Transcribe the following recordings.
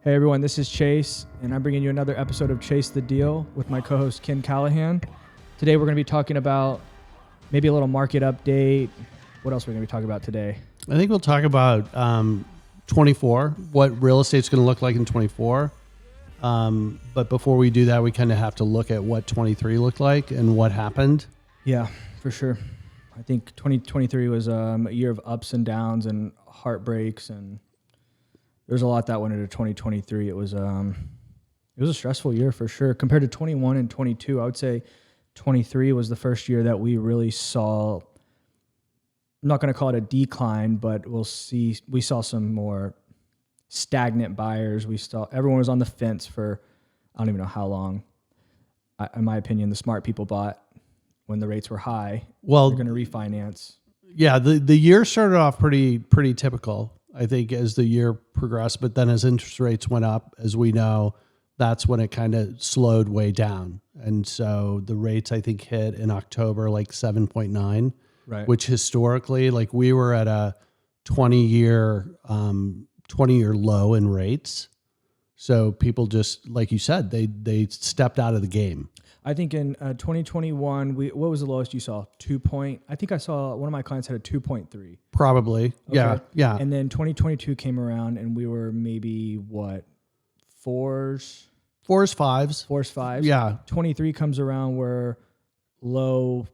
Hey everyone, this is Chase, and I'm bringing you another episode of Chase the Deal with my co-host Ken Callahan. Today we're going to be talking about maybe a little market update. What else are we going to be talking about today? I think we'll talk about 24, what real estate's going to look like in 24. But before we do that, we kind of have to look at what 23 looked like and what happened. Yeah, for sure. I think 2023 was a year of ups and downs and heartbreaks, and there's a lot that went into 2023. It was a stressful year for sure. Compared to 21 and 22, I would say 23 was the first year that we really saw, I'm not going to call it a decline, but we saw some more stagnant buyers. Everyone was on the fence for, I don't even know how long. In my opinion, the smart people bought when the rates were high. Well, they're going to refinance. Yeah, the year started off pretty typical, I think, as the year progressed. But then as interest rates went up, as we know, that's when it kind of slowed way down. And so the rates, I think, hit in October like 7.9, right? Which historically, like we were at a 20-year low in rates. So people just, like you said, they stepped out of the game. I think in 2021, what was the lowest you saw? I think I saw one of my clients had a 2.3. Probably. Okay. Yeah. And then 2022 came around and we were maybe what? Fours, fives. Yeah. 23 comes around, we're low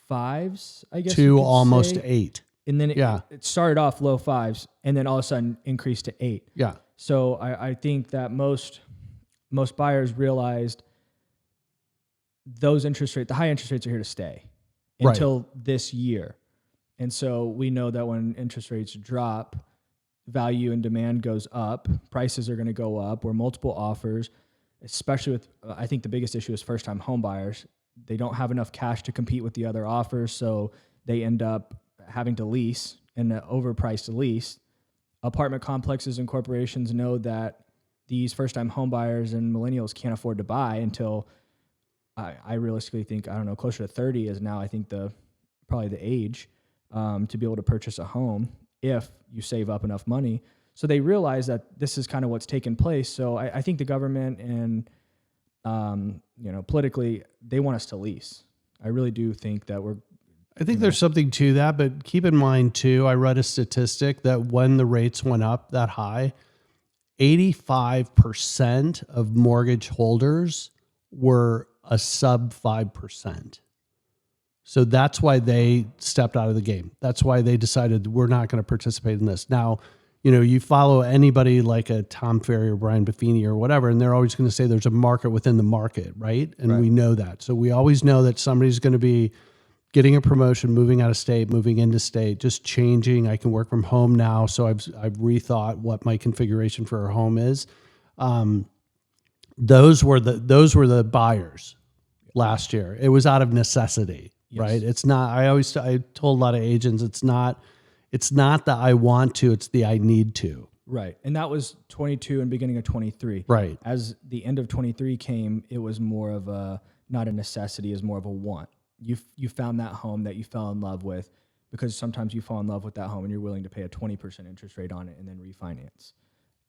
fives, I guess. To almost 8. And then it started off low fives and then all of a sudden increased to 8. Yeah. So I think that most buyers realized the high interest rates are here to stay until this year. And so we know that when interest rates drop, value and demand goes up, prices are going to go up, where multiple offers, especially with, I think the biggest issue is first-time home buyers. They don't have enough cash to compete with the other offers, so they end up having to lease, and an overpriced lease. Apartment complexes and corporations know that these first-time home buyers and millennials can't afford to buy until I realistically think, I don't know, closer to 30 is now, I think, probably the age to be able to purchase a home if you save up enough money. So they realize that this is kind of what's taken place. So I think the government and, politically, they want us to lease. I really do think that I think there's something to that, but keep in mind too, I read a statistic that when the rates went up that high, 85% of mortgage holders were a sub 5%. So that's why they stepped out of the game. That's why they decided we're not going to participate in this. Now, you follow anybody like a Tom Ferry or Brian Buffini or whatever, and they're always going to say there's a market within the market, right? And we know that. So we always know that somebody's going to be getting a promotion, moving out of state, moving into state, just changing. I can work from home now. So I've rethought what my configuration for a home is. Those were the buyers last year. It was out of necessity, right? It's not, I told a lot of agents, it's not that I want to, it's the I need to. Right. And that was 22 and beginning of 23. Right. As the end of 23 came, it was more of not a necessity, is more of a want. You found that home that you fell in love with, because sometimes you fall in love with that home and you're willing to pay a 20% interest rate on it and then refinance.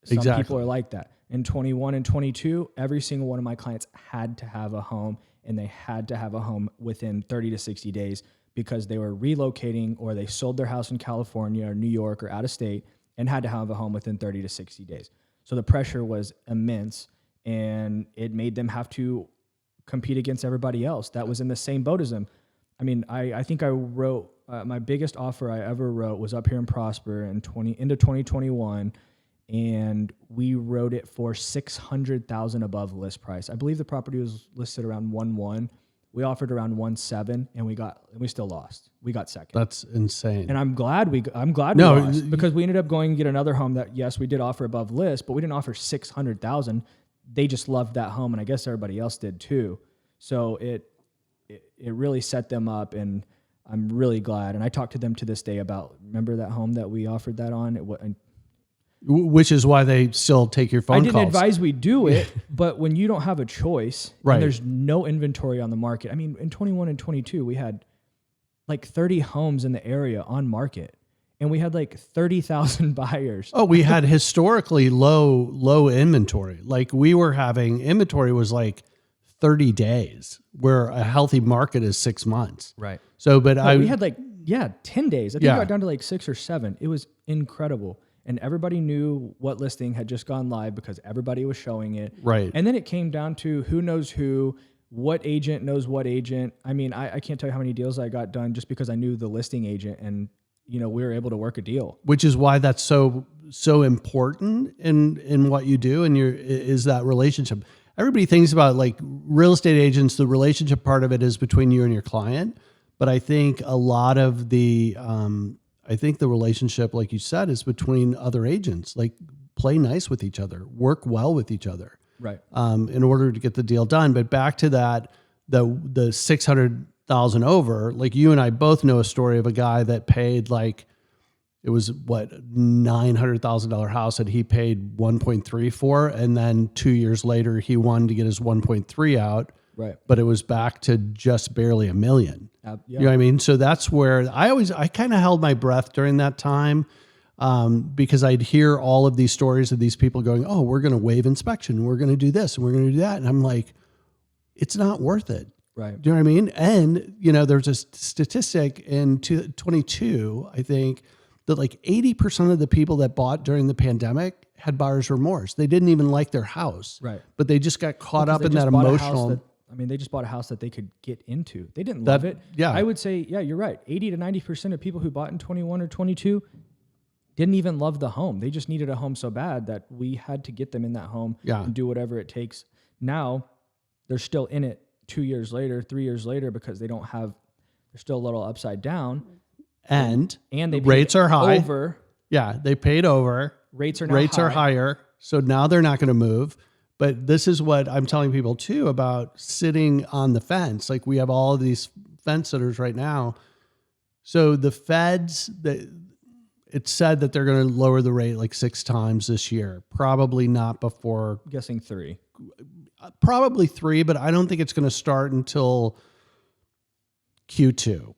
Some people are like that. In 21 and 22, every single one of my clients had to have a home, and they had to have a home within 30 to 60 days because they were relocating or they sold their house in California or New York or out of state and had to have a home within 30 to 60 days. So the pressure was immense, and it made them have to compete against everybody else that was in the same boat as them. I mean, I think I wrote, my biggest offer I ever wrote was up here in Prosper into 2021. And we wrote it for $600,000 above list price. I believe the property was listed around 1.1. We offered around 1.7, and we still lost. We got second. That's insane. And I'm glad we lost, because we ended up going and get another home that, yes, we did offer above list, but we didn't offer $600,000. They just loved that home, and I guess everybody else did too. So it really set them up, and I'm really glad. And I talk to them to this day about, remember that home that we offered that on? Which is why they still take your phone calls. I didn't advise we do it, but when you don't have a choice, and there's no inventory on the market. I mean, in 21 and 22, we had like 30 homes in the area on market, and we had like 30,000 buyers. Oh, we had historically low inventory. Like we were having inventory was like 30 days, where a healthy market is 6 months. Right. So, but We had like 10 days. I think Yeah. it got down to like 6 or 7. It was incredible. And everybody knew what listing had just gone live because everybody was showing it. Right. And then it came down to who knows who, what agent knows what agent. I mean, I can't tell you how many deals I got done just because I knew the listing agent, and we were able to work a deal. which is why that's so important in what you do, and is that relationship. Everybody thinks about like real estate agents, the relationship part of it is between you and your client, but I think a lot of the the relationship, like you said, is between other agents. Like play nice with each other, work well with each other, Right. in order to get the deal done. But back to that, the 600,000 over, like you and I both know a story of a guy that paid like, it was what, $900,000 house that he paid 1.3 for. And then 2 years later, he wanted to get his 1.3 out, Right. but it was back to just barely $1 million. Yeah. You know what I mean? So that's where I kind of held my breath during that time, because I'd hear all of these stories of these people going, oh, we're going to waive inspection. We're going to do this and we're going to do that. And I'm like, it's not worth it. Right. Do you know what I mean? And, there's a statistic in 2022, I think, that like 80% of the people that bought during the pandemic had buyer's remorse. They didn't even like their house. Right. But they just got caught Because up they in just that bought a house emotional. they just bought a house that they could get into. They didn't That- love it. yeah. I would say, yeah, you're right. 80 to 90% of people who bought in 21 or 22 didn't even love the home. They just needed a home so bad that we had to get them in that home Yeah. and do whatever it takes. Now they're still in it 2 years later, 3 years later, because they're still a little upside down, and and they rates paid are high. over. Yeah, they paid over. Rates are now Rates are high. higher. So now they're not going to move. But this is what I'm telling people too about sitting on the fence. Like we have all of these fence sitters right now. So the feds, it's said that they're going to lower the rate like 6 times this year. Probably not before, I'm guessing 3. probably 3, but I don't think it's going to start until Q2.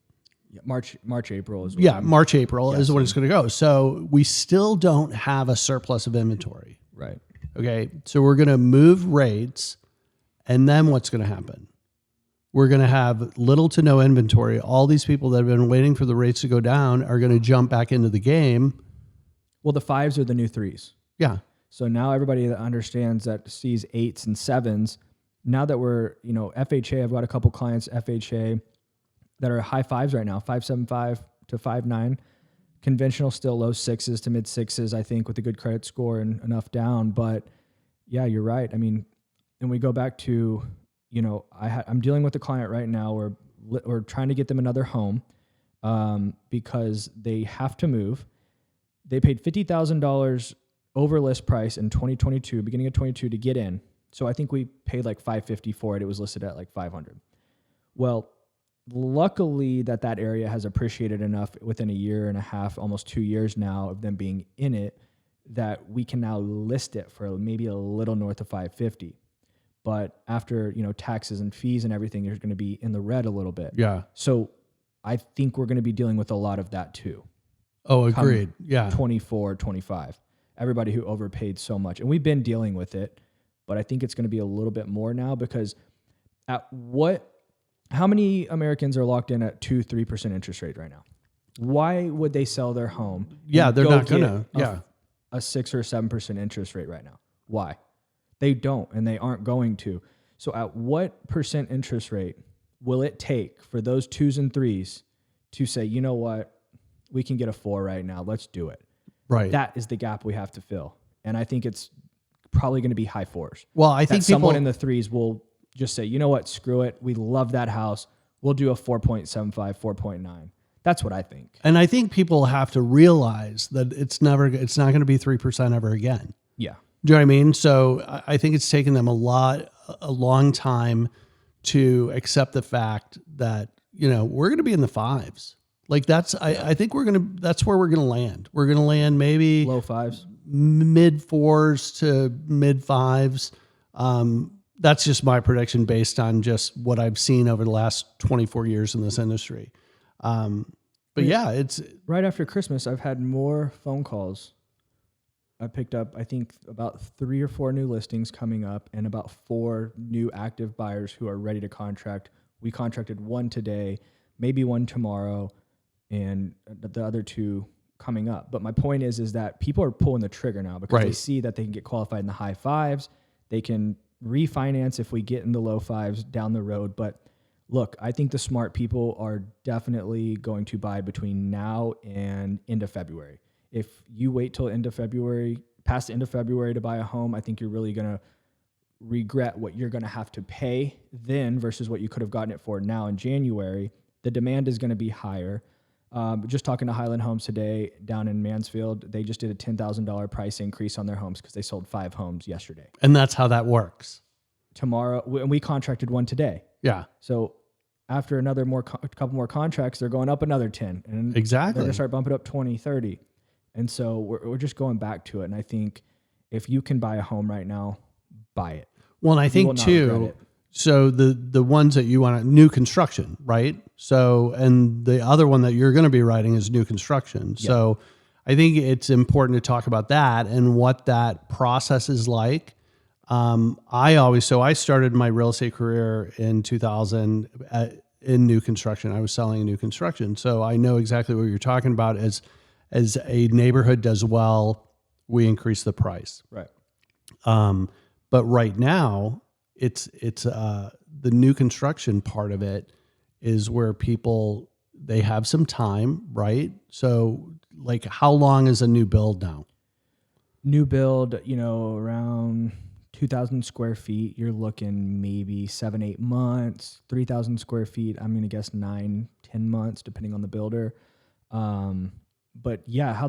Yeah, March, April is. Yeah, March, April is when Guessing. it's going to go. So we still don't have a surplus of inventory. Right. Okay, so we're going to move rates, and then what's going to happen? We're going to have little to no inventory. All these people that have been waiting for the rates to go down are going to jump back into the game. Well, the 5s are the new 3s. Yeah, So now everybody that understands that sees 8s and 7s, now that we're, FHA, I've got a couple clients, FHA, that are high 5s right now, 5.75 to 5.9. Conventional still low 6s to mid 6s, I think, with a good credit score and enough down. But yeah, you're right. I mean, and we go back to, I'm dealing with a client right now. We're trying to get them another home because they have to move. They paid $50,000 over list price in 2022, beginning of 22, to get in. So I think we paid like $550 for it. It was listed at like $500. Well, luckily that area has appreciated enough within a year and a half, almost 2 years now of them being in it, that we can now list it for maybe a little north of $550. But after, taxes and fees and everything, you're going to be in the red a little bit. yeah. So I think we're going to be dealing with a lot of that too. Oh, agreed. Yeah. 24, 25. Everybody who overpaid so much. And we've been dealing with it, but I think it's going to be a little bit more now, because how many Americans are locked in at 2-3% interest rate right now? Why would they sell their home? Yeah, and they're go not get gonna. Yeah. a 6 or 7% interest rate right now? Why? They don't, and they aren't going to. So at what percent interest rate will it take for those 2s and 3s to say, you know what, we can get a 4 right now, let's do it? Right. That is the gap we have to fill. And I think it's probably going to be high 4s. Well, I think Someone people in the 3s will just say, you know what, screw it. We love that house. We'll do a 4.75, 4.9. That's what I think. and I think people have to realize that it's not going to be 3% ever again. Yeah. Do you know what I mean? So I think it's taken them a long time to accept the fact that, we're going to be in the 5s. Like I think that's where we're going to land. We're going to land maybe Low 5s. mid 4s to mid 5s. That's just my prediction based on just what I've seen over the last 24 years in this industry. But yeah, it's Right after Christmas, I've had more phone calls. I picked up, I think, about 3 or 4 new listings coming up and about 4 new active buyers who are ready to contract. We contracted 1 today, maybe 1 tomorrow, and the other 2 coming up. But my point is that people are pulling the trigger now because they see that they can get qualified in the high 5s. They can refinance if we get in the low 5s down the road. But look, I think the smart people are definitely going to buy between now and end of February. If you wait till end of February, past the end of February to buy a home, I think you're really going to regret what you're going to have to pay then versus what you could have gotten it for now in January. The demand is going to be higher. Just talking to Highland Homes today down in Mansfield, they just did a $10,000 price increase on their homes because they sold 5 homes yesterday. and that's how that works. Tomorrow, and we contracted 1 today. Yeah, So after another couple more contracts, they're going up another 10. And exactly. they're going to start bumping up 20, 30. And so we're just going back to it. And I think if you can buy a home right now, buy it. Well, and I will think not regret too, it. so the ones that you want, new construction, right? So, and the other one that you're going to be writing is new construction. Yep. So I think it's important to talk about that and what that process is like. I started my real estate career in 2000 in new construction. I was selling new construction. So I know exactly what you're talking about. As a neighborhood does well, we increase the price. Right. But right now, it's the new construction part of it is where people, they have some time, right? So like, how long is a new build now? New build, around 2,000 square feet, you're looking maybe 7-8 months. 3,000 square feet, I'm going to guess 9-10 months, depending on the builder. But yeah,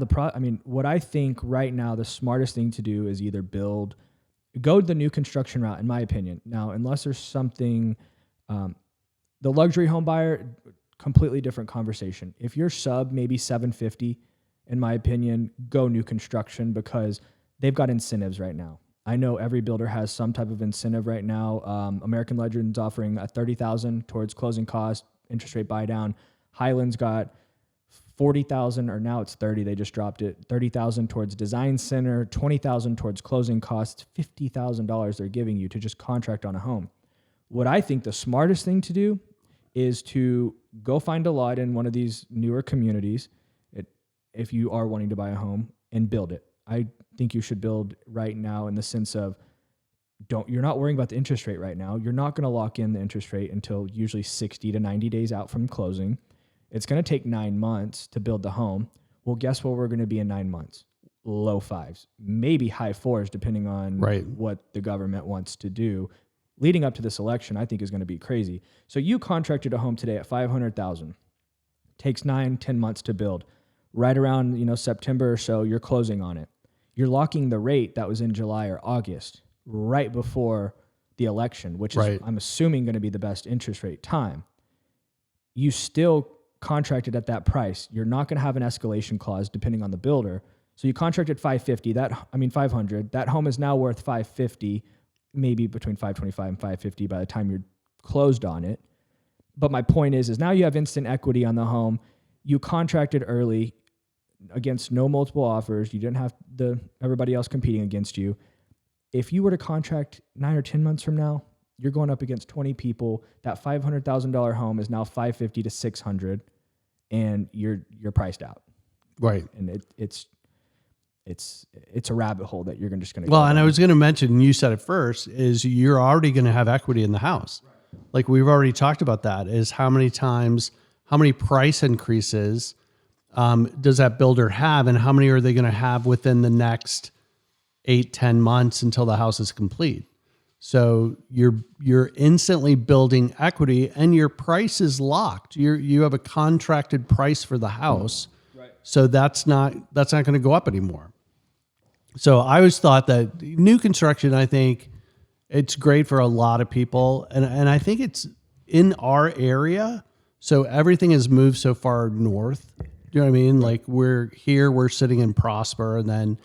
what I think right now, the smartest thing to do is either go the new construction route, in my opinion. Now, unless there's something, the luxury home buyer, completely different conversation. If you're sub maybe 750, in my opinion, go new construction because they've got incentives right now. I know every builder has some type of incentive right now. American Legend's offering a $30,000 towards closing costs, interest rate buy down. Highland's got $40,000, or now it's $30,000. They just dropped it. $30,000 towards design center, $20,000 towards closing costs, $50,000 they're giving you to just contract on a home. What I think the smartest thing to do is to go find a lot in one of these newer communities, if you are wanting to buy a home, and build it. I think you should build right now in the sense of you're not worrying about the interest rate right now. You're not going to lock in the interest rate until usually 60 to 90 days out from closing. It's going to take 9 months to build the home. Well, guess what we're going to be in 9 months? Low 5s, maybe high 4s, depending on what the government wants to do. Leading up to this election, I think is going to be crazy. So you contracted a home today at $500,000. Takes 9-10 months to build. Right around September or so, you're closing on it. You're locking the rate that was in July or August, right before the election, which is, I'm assuming, going to be the best interest rate time. You still contracted at that price. You're not going to have an escalation clause depending on the builder. So you contracted 500. That home is now worth 550, maybe between 525 and 550 by the time you're closed on it. But my point is now you have instant equity on the home. You contracted early against no multiple offers. You didn't have everybody else competing against you. If you were to contract 9 or 10 months from now, you're going up against 20 people. That $500,000 home is now $550 to $600, and you're priced out. Right. And it's a rabbit hole that you're just going to. Well, and I was going to mention, you said it first, is you're already going to have equity in the house. Right. Like we've already talked about that. Is how many price increases does that builder have, and how many are they going to have within the next 8-10 months until the house is complete? So you're instantly building equity, and your price is locked. You have a contracted price for the house, right? So that's not going to go up anymore. So I always thought that new construction, I think it's great for a lot of people, and I think it's in our area. So everything has moved so far north. Do you know what I mean? Like we're sitting in Prosper, and then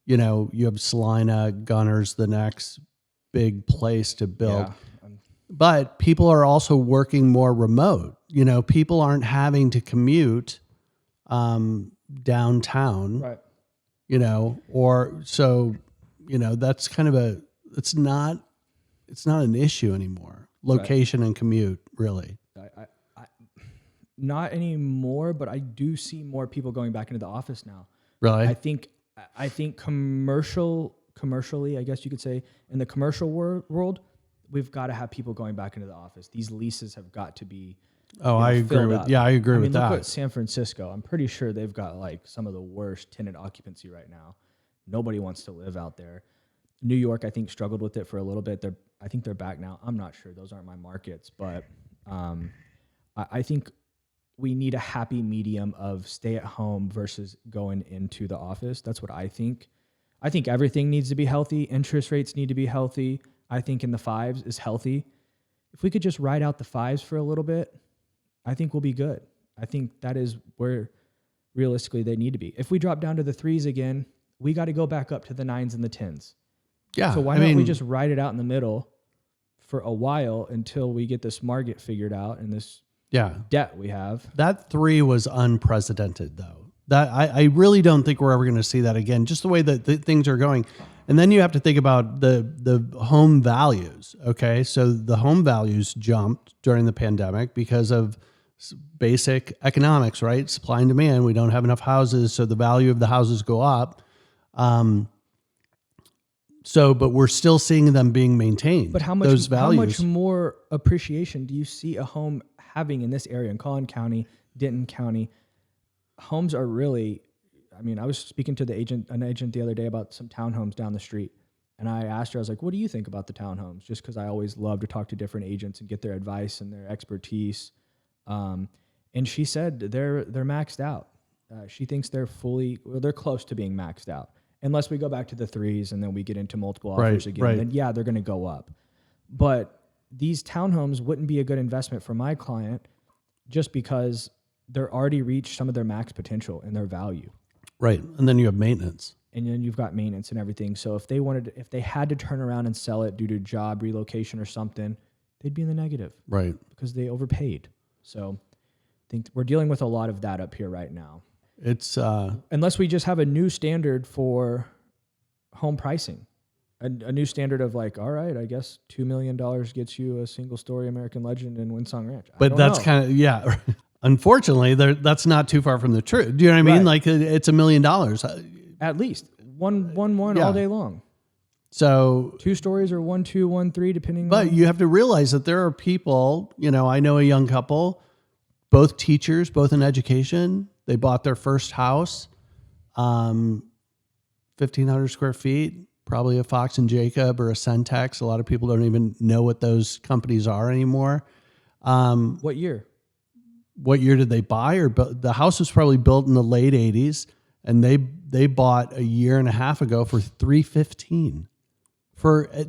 you have Salina, Gunners, the next big place to build. Yeah. But people are also working more remote. People aren't having to commute downtown, Right. you know, or so, you know, that's kind of it's not an issue anymore. Location and commute, really. I, not anymore, but I do see more people going back into the office now. Really? I think commercially, I guess you could say, in the commercial world, we've got to have people going back into the office. These leases have got to be. I agree filled with. up. Yeah, I agree with Look that. at San Francisco. I'm pretty sure they've got like some of the worst tenant occupancy right now. Nobody wants to live out there. New York, I think, struggled with it for a little bit. I think they're back now. I'm not sure. Those aren't my markets, but I think we need a happy medium of stay at home versus going into the office. That's what I think. I think everything needs to be healthy. Interest rates need to be healthy. I think in the 5s is healthy. If we could just ride out the 5s for a little bit, I think we'll be good. I think that is where realistically they need to be. If we drop down to the 3s again, we got to go back up to the 9s and the 10s. Yeah. So why don't we just ride it out in the middle for a while until we get this market figured out and this debt we have? That 3 was unprecedented, though. That I really don't think we're ever going to see that again. Just the way that things are going, and then you have to think about the home values. Okay, so the home values jumped during the pandemic because of basic economics, right? Supply and demand. We don't have enough houses, so the value of the houses go up. But we're still seeing them being maintained. But how much those values? How much more appreciation do you see a home having in this area in Collin County, Denton County? Homes are really, I mean, I was speaking to an agent the other day about some townhomes down the street. And I asked her, I was like, what do you think about the townhomes? Just because I always love to talk to different agents and get their advice and their expertise. And she said they're maxed out. She thinks they're close to being maxed out. Unless we go back to the 3s and then we get into multiple offers again, then yeah, they're going to go up. But these townhomes wouldn't be a good investment for my client just because they're already reached some of their max potential and their value. Right. And then you have maintenance. And then you've got maintenance and everything. So if they had to turn around and sell it due to job relocation or something, they'd be in the negative. Right. Because they overpaid. So I think we're dealing with a lot of that up here right now. It's unless we just have a new standard for home pricing, a new standard of like, all right, I guess $2 million gets you a single story American Legend in Windsong Ranch. But that's kind of, yeah. Unfortunately, that's not too far from the truth. Do you know what I mean? Right. Like it's $1 million. At least one all day long. So 2 stories or 1, 2, 1, 3, depending. But you have to realize that there are people, you know, I know a young couple, both teachers, both in education. They bought their first house, 1,500 square feet, probably a Fox and Jacob or a Centex. A lot of people don't even know what those companies are anymore. What year? What year did they buy? The house was probably built in the late 80s, and they bought a year and a half ago for $315.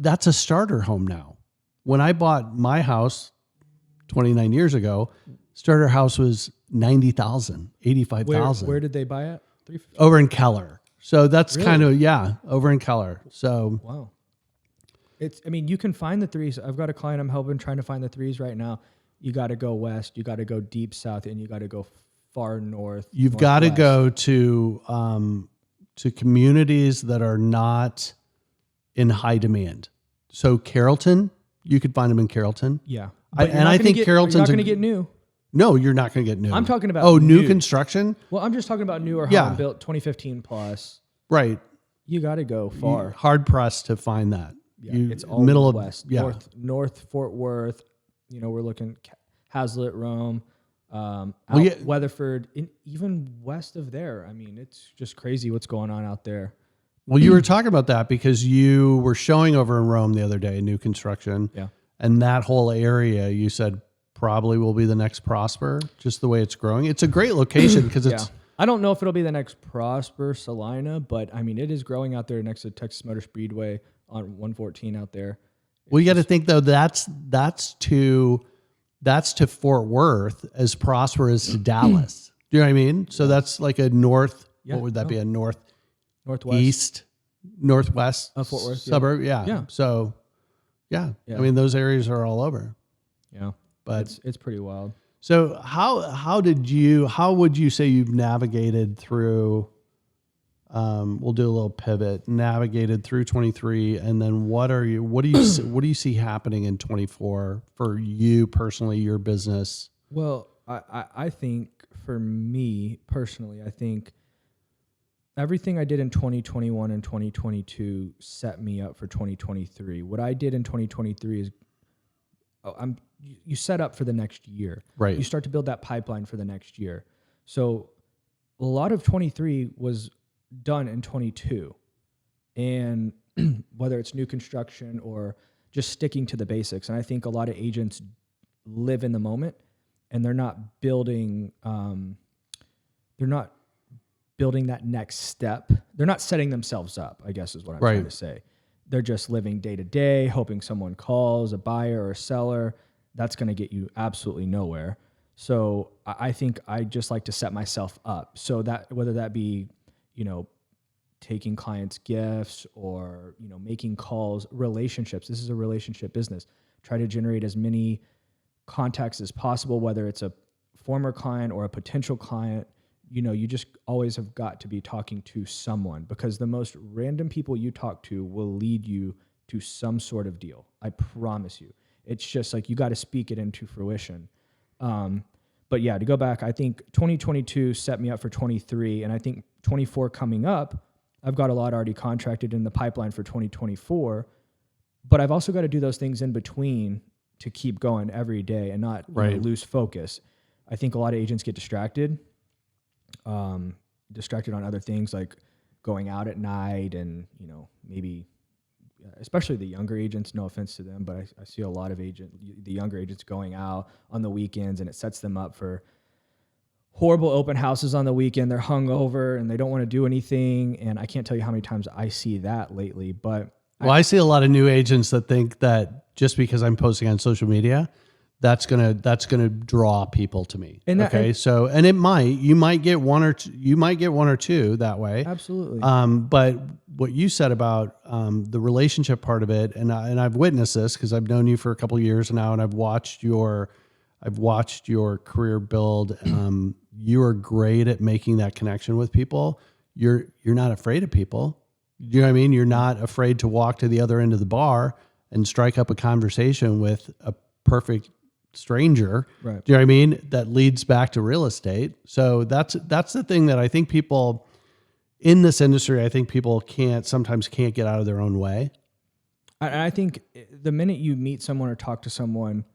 That's a starter home now. When I bought my house 29 years ago, starter house was $90,000, $85,000. Where did they buy it? Over in Keller. So that's Really? kind of, over in Keller. So wow. You can find the 3s. I've got a client I'm helping trying to find the 3s right now. You got to go west, you got to go deep south, and you got to go far north. You've got to go to communities that are not in high demand. So Carrollton, you could find them in Carrollton. Yeah. I think Carrollton's not going to get new. No, you're not going to get new. I'm talking about new construction? Well, I'm just talking about newer home built 2015 plus. Right. You got to go far. Hard pressed to find that. Yeah, it's all middle of west, yeah. north Fort Worth. You know, we're looking Hazlitt, Rome, Weatherford, even west of there. I mean, it's just crazy what's going on out there. Well, you were talking about that because you were showing over in Rome the other day, new construction. Yeah. And that whole area, you said probably will be the next Prosper, just the way it's growing. It's a great location because it's... I don't know if it'll be the next Prosper Salina, but I mean, it is growing out there next to Texas Motor Speedway on 114 out there. Well, you got to think though, that's to Fort Worth as prosperous to Dallas. Do you know what I mean? So that's like a north. Yeah, what would that be? A northwest northwest Fort Worth suburb. Yeah. So, yeah. I mean, those areas are all over. Yeah, but it's pretty wild. So how would you say you've navigated through, we'll do a little pivot, navigated through 23, and then what do you see happening in 24 for you personally, your business? Well, I think for me personally, I think everything I did in 2021 and 2022 set me up for 2023. What I did in 2023 is you set up for the next year. Right. You start to build that pipeline for the next year. So a lot of 23 was done in 22. And whether it's new construction or just sticking to the basics. And I think a lot of agents live in the moment and they're not building that next step. They're not setting themselves up, I guess is what I'm trying to say. They're just living day to day, hoping someone calls, a buyer or a seller. That's going to get you absolutely nowhere. So I think I just like to set myself up so that whether that be, taking clients gifts or, making calls, relationships. This is a relationship business. Try to generate as many contacts as possible, whether it's a former client or a potential client. You just always have got to be talking to someone because the most random people you talk to will lead you to some sort of deal. I promise you. It's just like you got to speak it into fruition. But yeah, to go back, I think 2022 set me up for 23, and I think 24 coming up, I've got a lot already contracted in the pipeline for 2024, but I've also got to do those things in between to keep going every day and not lose focus. I think a lot of agents get distracted on other things like going out at night and, maybe especially the younger agents, no offense to them, but I see a lot of the younger agents going out on the weekends and it sets them up for horrible open houses on the weekend. They're hungover and they don't want to do anything. And I can't tell you how many times I see that lately, but I see a lot of new agents that think that just because I'm posting on social media, that's gonna draw people to me. And you might get one or two that way. Absolutely. But what you said about the relationship part of it, and I've witnessed this because I've known you for a couple of years now, and I've watched your career build. You are great at making that connection with people. You're not afraid of people. You know what I mean? You're not afraid to walk to the other end of the bar and strike up a conversation with a perfect stranger. Right. Do you know what I mean? That leads back to real estate. So that's the thing that I think people in this industry, sometimes can't get out of their own way. I think the minute you meet someone or talk to someone,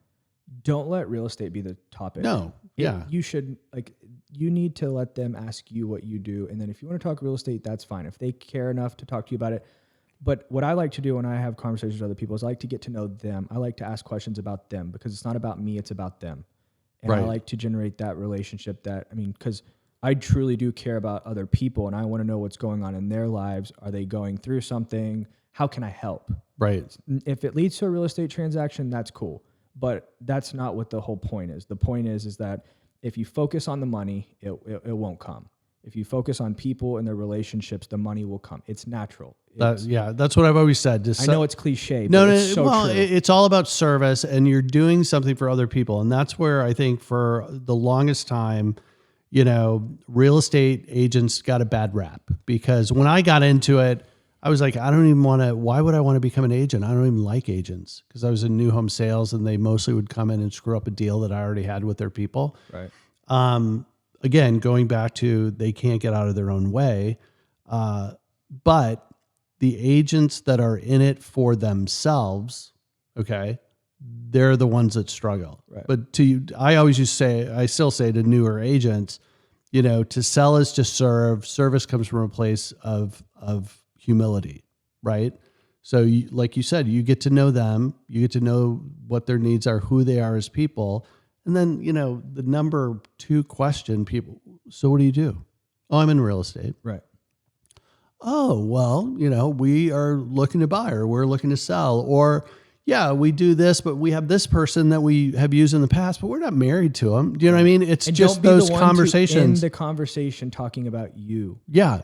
don't let real estate be the topic. No. Yeah. You need to let them ask you what you do. And then if you want to talk real estate, that's fine. If they care enough to talk to you about it. But what I like to do when I have conversations with other people is I like to get to know them. I like to ask questions about them because it's not about me, it's about them. And I like to generate that relationship because I truly do care about other people and I want to know what's going on in their lives. Are they going through something? How can I help? Right. If it leads to a real estate transaction, that's cool. But that's not what the whole point is. The point is that if you focus on the money, it won't come. If you focus on people and their relationships, the money will come. It's natural. That's what I've always said. I know it's cliche, but it's so true. It's all about service and you're doing something for other people. And that's where I think for the longest time, real estate agents got a bad rap because when I got into it, I was like, why would I want to become an agent? I don't even like agents because I was in new home sales and they mostly would come in and screw up a deal that I already had with their people. Right. Again, going back to they can't get out of their own way. But the agents that are in it for themselves, okay, they're the ones that struggle. Right. But I still say to newer agents, to sell is to serve. Service comes from a place of humility, right? So like you said, you get to know them, you get to know what their needs are, who they are as people. And then, the number 2 question people, so what do you do? Oh, I'm in real estate. Right. Oh, well, we are looking to buy or we're looking to sell or yeah, we do this, but we have this person that we have used in the past, but we're not married to them. Do you know what I mean? It's just those conversations. In the conversation talking about you. Yeah.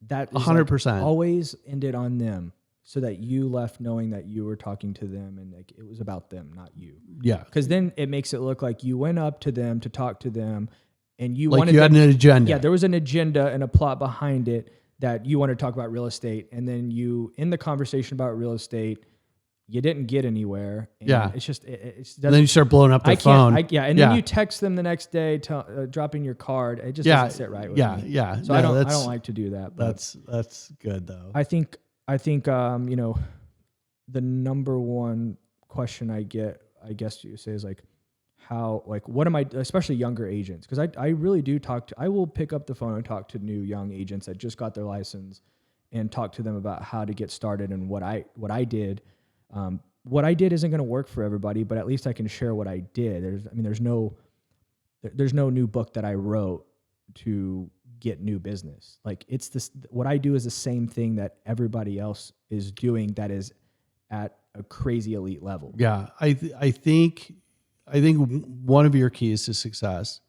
That is 100%. always ended on them. so that you left knowing that you were talking to them and like it was about them, not you. Yeah. Because then it makes it look like you went up to them to talk to them, and you Like wanted you had them, an agenda. yeah, there was an agenda and a plot behind it that you wanted to talk about real estate, and then you in the conversation about real estate, you didn't get anywhere. And Yeah. it's just it And then you start blowing up their I phone. can't. And then you text them the next day, dropping your card. It just doesn't sit right with me. Yeah. So No, I don't like to do that. But that's good though. I think you know, the number one question I get, I guess you say, is like, how, like, what am I, especially younger agents, because I really do I will pick up the phone and talk to new young agents that just got their license and talk to them about how to get started and what I did. What I did isn't going to work for everybody, but at least I can share what I did. There's no new book that I wrote to get new business. Like it's this, what I do is the same thing that everybody else is doing that is at a crazy elite level. Yeah. I think one of your keys to success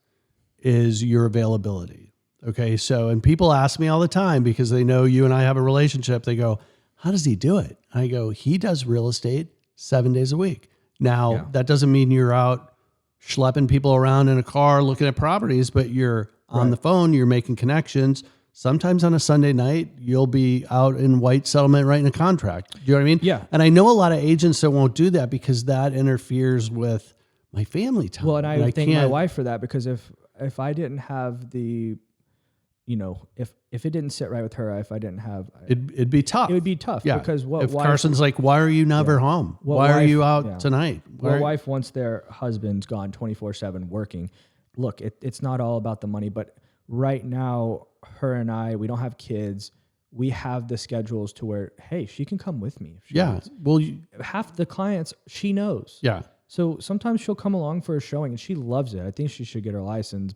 is your availability. Okay. So, and people ask me all the time because they know you and I have a relationship. They go, how does he do it? I go, he does real estate 7 days a week. Now, that doesn't mean you're out schlepping people around in a car looking at properties, but you're on the phone, you're making connections. Sometimes on a Sunday night, you'll be out in White Settlement writing a contract. Do you know what I mean? Yeah. And I know a lot of agents that won't do that because that interferes with my family time. Well, and I thank my wife for that, because if I didn't have the, you know, if it didn't sit right with her, if I didn't have, it'd be tough. it would be tough. Yeah. Because if Carson's like, why are you never home? Why are you out tonight? My wife wants their husband's gone 24/7 working. Look, it's not all about the money, but right now, her and I, we don't have kids. We have the schedules to where, hey, she can come with me. If she wants. Well, half the clients, she knows. yeah. So sometimes she'll come along for a showing and she loves it. I think she should get her license,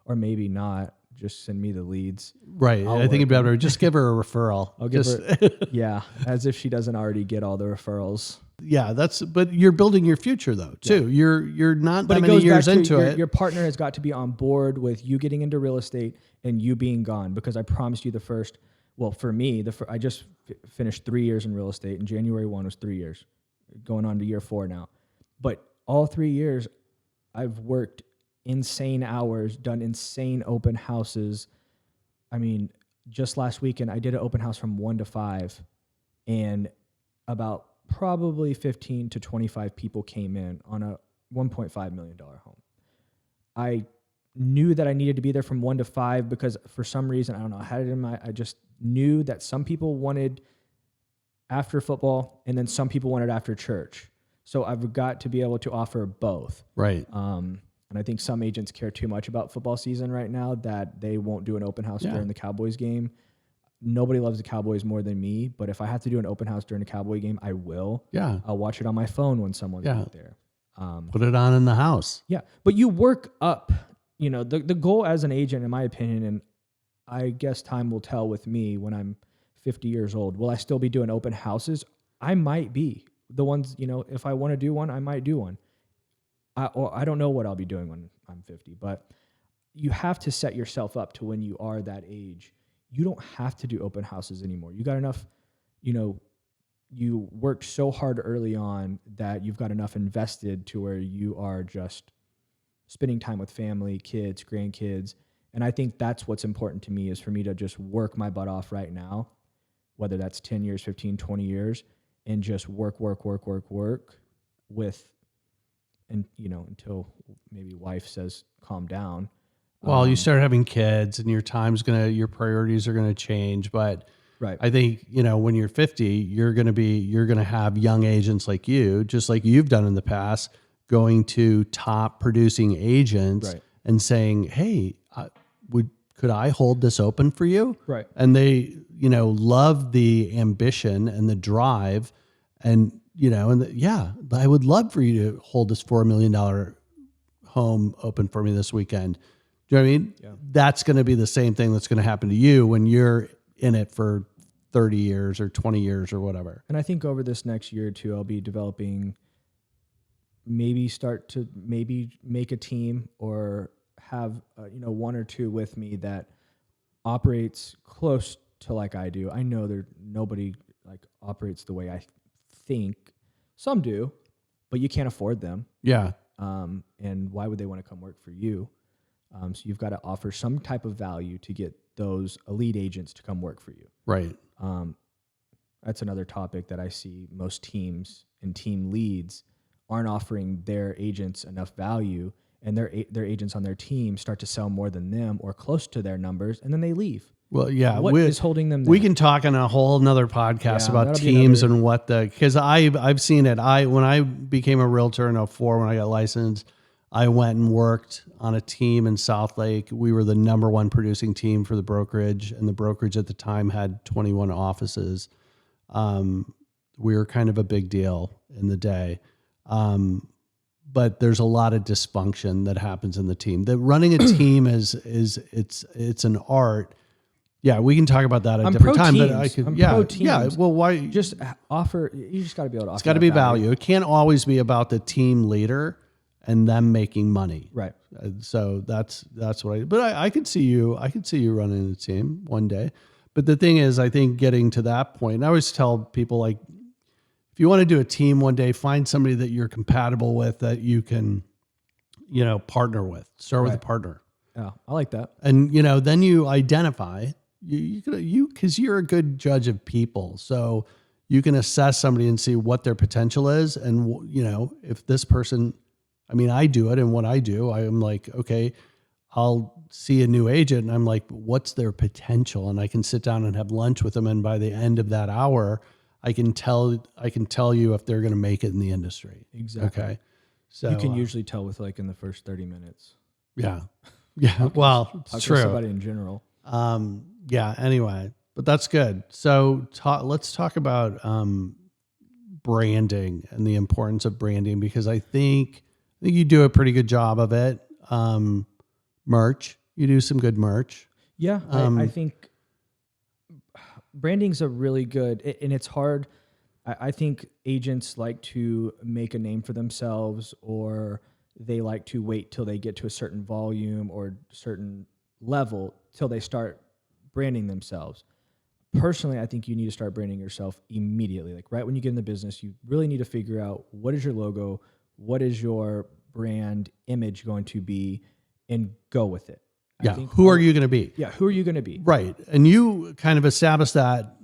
or maybe not. Just send me the leads. Right. I think it'd be better. Just give her a referral. I'll give her, as if she doesn't already get all the referrals. Yeah, but you're building your future though, too. Yeah. You're not that many years into it. Your partner has got to be on board with you getting into real estate and you being gone, because I promised you for me, I just finished 3 years in real estate, and January 1 was 3 years, going on to year 4 now. But all 3 years, I've worked insane hours, done insane open houses. I mean, just last weekend, I did an open house from 1 to 5, and about probably 15 to 25 people came in on a $1.5 million home. I knew that I needed to be there from 1 to 5 because for some reason, I don't know, I just knew that some people wanted after football and then some people wanted after church. So I've got to be able to offer both. Right. And I think some agents care too much about football season right now that they won't do an open house during the Cowboys game. Nobody loves the Cowboys more than me, but if I have to do an open house during a Cowboy game, I will. Yeah. I'll watch it on my phone when someone's not there. Put it on in the house. Yeah. But you work up, you know, the goal as an agent, in my opinion, and I guess time will tell with me when I'm 50 years old, will I still be doing open houses? I might be. The ones, you know, if I want to do one, I might do one. I don't know what I'll be doing when I'm 50, but you have to set yourself up to when you are that age. You don't have to do open houses anymore. You got enough, you know, you worked so hard early on that you've got enough invested to where you are just spending time with family, kids, grandkids. And I think that's what's important to me, is for me to just work my butt off right now, whether that's 10 years, 15, 20 years, and just work with, and, you know, until maybe wife says, calm down. Well, you start having kids and your priorities are going to change. But right. I think, you know, when you're 50, you're going to have young agents like you, just like you've done in the past, going to top producing agents and saying, hey, could I hold this open for you? Right. And they, you know, love the ambition and the drive, and, you know, I would love for you to hold this $4 million home open for me this weekend. Do you know what I mean? Yeah. That's going to be the same thing that's going to happen to you when you're in it for 30 years or 20 years or whatever. And I think over this next year or two, I'll be developing, maybe make a team or have, you know, one or two with me that operates close to like I do. I know nobody like operates the way I think some do, but you can't afford them. Yeah. And why would they want to come work for you? So you've got to offer some type of value to get those elite agents to come work for you. Right. That's another topic that I see most teams and team leads aren't offering their agents enough value, and their agents on their team start to sell more than them or close to their numbers, and then they leave. Well, yeah. What is holding them there? We can talk on a whole nother podcast Yeah, about that'll be teams another- and what because I've seen it. When I became a realtor in 2004, when I got licensed, I went and worked on a team in South Lake. We were the number one producing team for the brokerage, and the brokerage at the time had 21 offices. We were kind of a big deal in the day. But there's a lot of dysfunction that happens in the team. That running a team it's an art. Yeah, we can talk about that at a different time. But I could, I'm yeah, pro yeah. teams. Well, why? Just offer. You just got to be able to offer. It's got to be value. It can't always be about the team leader and them making money. Right. So that's what But I could see you. I could see you running a team one day. But the thing is, I think getting to that point, I always tell people, like, if you want to do a team one day, find somebody that you're compatible with, that you can, partner with. Start with a partner. Yeah, I like that. And, then you identify, because you're a good judge of people. So you can assess somebody and see what their potential is. And, if this person, I do it. And what I do, I'm like, okay, I'll see a new agent and I'm like, what's their potential? And I can sit down and have lunch with them. And by the end of that hour, I can tell you if they're going to make it in the industry. Exactly. Okay. So you can usually tell with like in the first 30 minutes. Yeah. Yeah. Well, it's Talk to true. somebody in general. Yeah. Anyway, but that's good. So let's talk about branding and the importance of branding, because I think you do a pretty good job of it. Merch, you do some good merch. Yeah, I think branding's a really good, and it's hard. I think agents like to make a name for themselves, or they like to wait till they get to a certain volume or certain level till they start branding themselves. Personally, I think you need to start branding yourself immediately. Like right when you get in the business, you really need to figure out what is your logo, what is your brand image going to be, and go with it. Yeah. Who are you going to be? Yeah. Who are you going to be? Right. And you kind of established that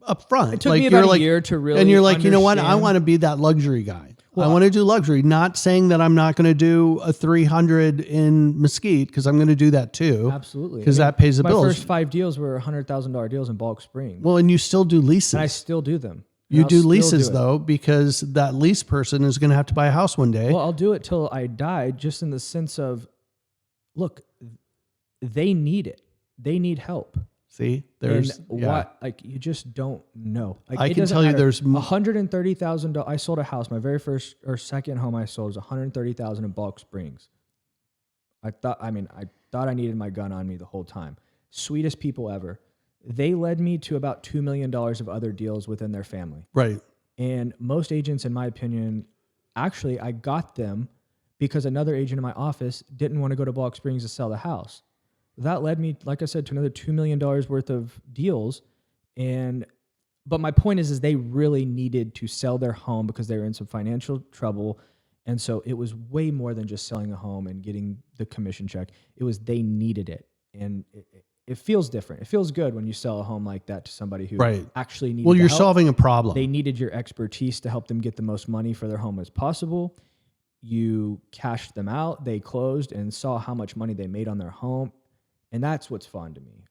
up front. It took me about a year to really. And you're like, you know what? I understand. want to be that luxury guy. Well, I want to do luxury. Not saying that I'm not going to do a 300 in Mesquite, because I'm going to do that too. Absolutely. Because that pays the my bills. My first 5 deals were $100,000 deals in Balk Springs. Well, and you still do leases. And I still do them. You I'll do still leases do it. though, because that lease person is going to have to buy a house one day. Well, I'll do it till I die, just in the sense of, look, they need it. They need help. See, there's and what, like, you just don't know. Like, I it can doesn't tell you matter. there's $130,000. I sold a house. My very first or second home I sold was $130,000 in Balk Springs. I thought I needed my gun on me the whole time. Sweetest people ever. They led me to about $2 million of other deals within their family. right. And most agents, in my opinion, actually, I got them because another agent in my office didn't want to go to Balk Springs to sell the house. That led me, like I said, to another $2 million worth of deals. But my point is they really needed to sell their home because they were in some financial trouble. And so it was way more than just selling a home and getting the commission check. It was they needed it. And it feels different. It feels good when you sell a home like that to somebody who Right. actually needed Well, you're help. solving a problem. They needed your expertise to help them get the most money for their home as possible. You cashed them out. They closed and saw how much money they made on their home. And that's what's fun to me.